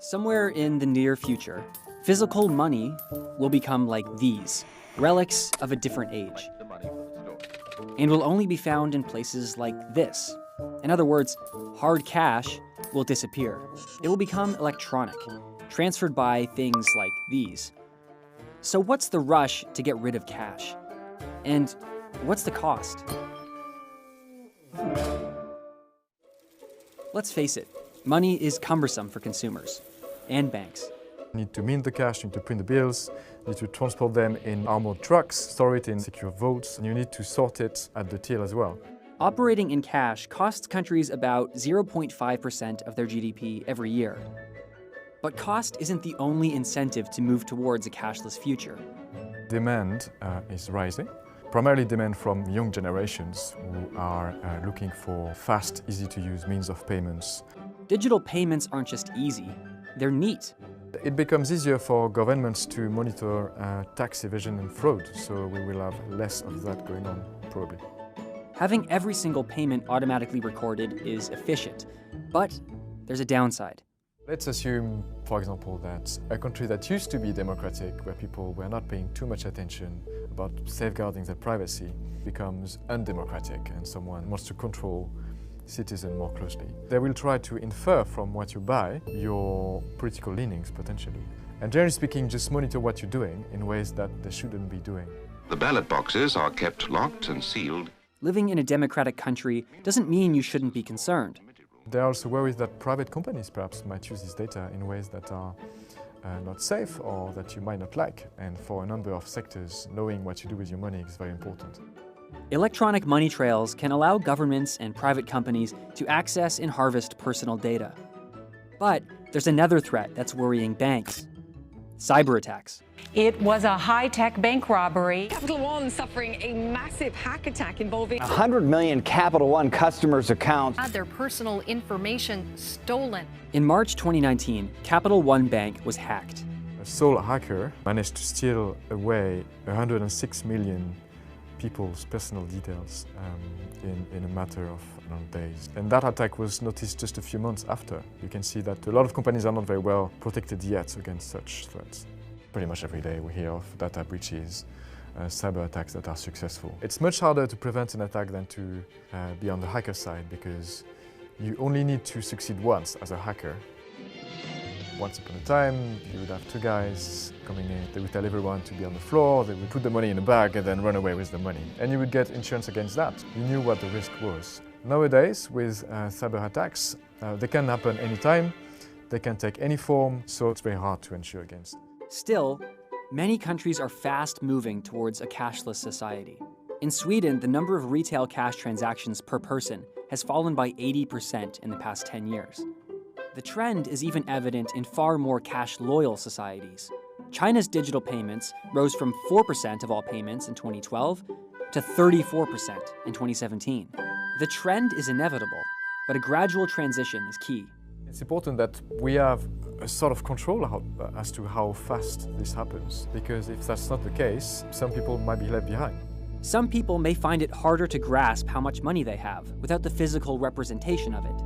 Somewhere in the near future, physical money will become like these, relics of a different age, and will only be found in places like this. In other words, hard cash will disappear. It will become electronic, transferred by things like these. So what's the rush to get rid of cash? And what's the cost? Let's face it, money is cumbersome for consumers and banks. You need to mint the cash, you need to print the bills, you need to transport them in armored trucks, store it in secure vaults, and you need to sort it at the till as well. Operating in cash costs countries about 0.5% of their GDP every year. But cost isn't the only incentive to move towards a cashless future. Demand is rising, primarily demand from young generations who are looking for fast, easy-to-use means of payments. Digital payments aren't just easy, they're neat. It becomes easier for governments to monitor tax evasion and fraud, so we will have less of that going on, probably. Having every single payment automatically recorded is efficient, but there's a downside. Let's assume, for example, that a country that used to be democratic, where people were not paying too much attention about safeguarding their privacy, becomes undemocratic and someone wants to control citizens more closely. They will try to infer from what you buy your political leanings, potentially. And generally speaking, just monitor what you're doing in ways that they shouldn't be doing. The ballot boxes are kept locked and sealed. Living in a democratic country doesn't mean you shouldn't be concerned. There are also worries that private companies perhaps might use this data in ways that are not safe or that you might not like. And for a number of sectors, knowing what you do with your money is very important. Electronic money trails can allow governments and private companies to access and harvest personal data. But there's another threat that's worrying banks: cyber attacks. It was a high-tech bank robbery. Capital One suffering a massive hack attack involving 100 million Capital One customers' accounts had their personal information stolen. In March 2019, Capital One Bank was hacked. A sole hacker managed to steal away 106 million people's personal details in a matter of days. And that attack was noticed just a few months after. You can see that a lot of companies are not very well protected yet against such threats. Pretty much every day we hear of data breaches, cyber attacks that are successful. It's much harder to prevent an attack than to be on the hacker side, because you only need to succeed once as a hacker. Once upon a time, you would have two guys coming in. They would tell everyone to be on the floor, they would put the money in a bag and then run away with the money. And you would get insurance against that. You knew what the risk was. Nowadays, with cyber attacks, they can happen anytime, they can take any form, so it's very hard to insure against. Still, many countries are fast moving towards a cashless society. In Sweden, the number of retail cash transactions per person has fallen by 80% in the past 10 years. The trend is even evident in far more cash-loyal societies. China's digital payments rose from 4% of all payments in 2012 to 34% in 2017. The trend is inevitable, but a gradual transition is key. It's important that we have a sort of control as to how fast this happens, because if that's not the case, some people might be left behind. Some people may find it harder to grasp how much money they have without the physical representation of it.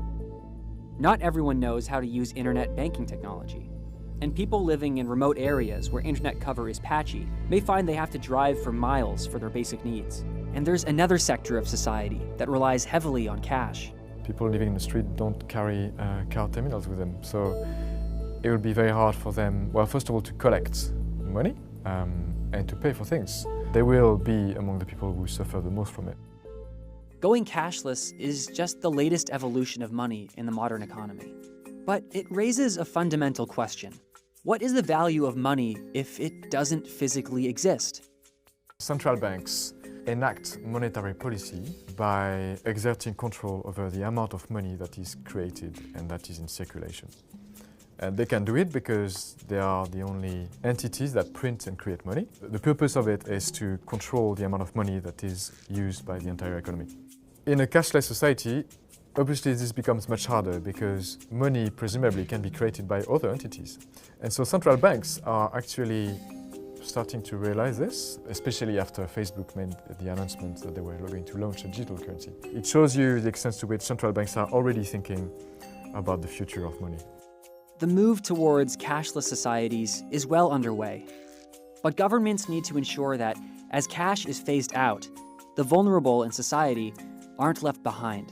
Not everyone knows how to use internet banking technology, and people living in remote areas where internet cover is patchy may find they have to drive for miles for their basic needs. And there's another sector of society that relies heavily on cash. People living in the street don't carry card terminals with them, so it will be very hard for them, well, first of all, to collect money and to pay for things. They will be among the people who suffer the most from it. Going cashless is just the latest evolution of money in the modern economy. But it raises a fundamental question. What is the value of money if it doesn't physically exist? Central banks enact monetary policy by exerting control over the amount of money that is created and that is in circulation. And they can do it because they are the only entities that print and create money. The purpose of it is to control the amount of money that is used by the entire economy. In a cashless society, obviously this becomes much harder because money presumably can be created by other entities. And so central banks are actually starting to realize this, especially after Facebook made the announcement that they were going to launch a digital currency. It shows you the extent to which central banks are already thinking about the future of money. The move towards cashless societies is well underway, but governments need to ensure that as cash is phased out, the vulnerable in society aren't left behind.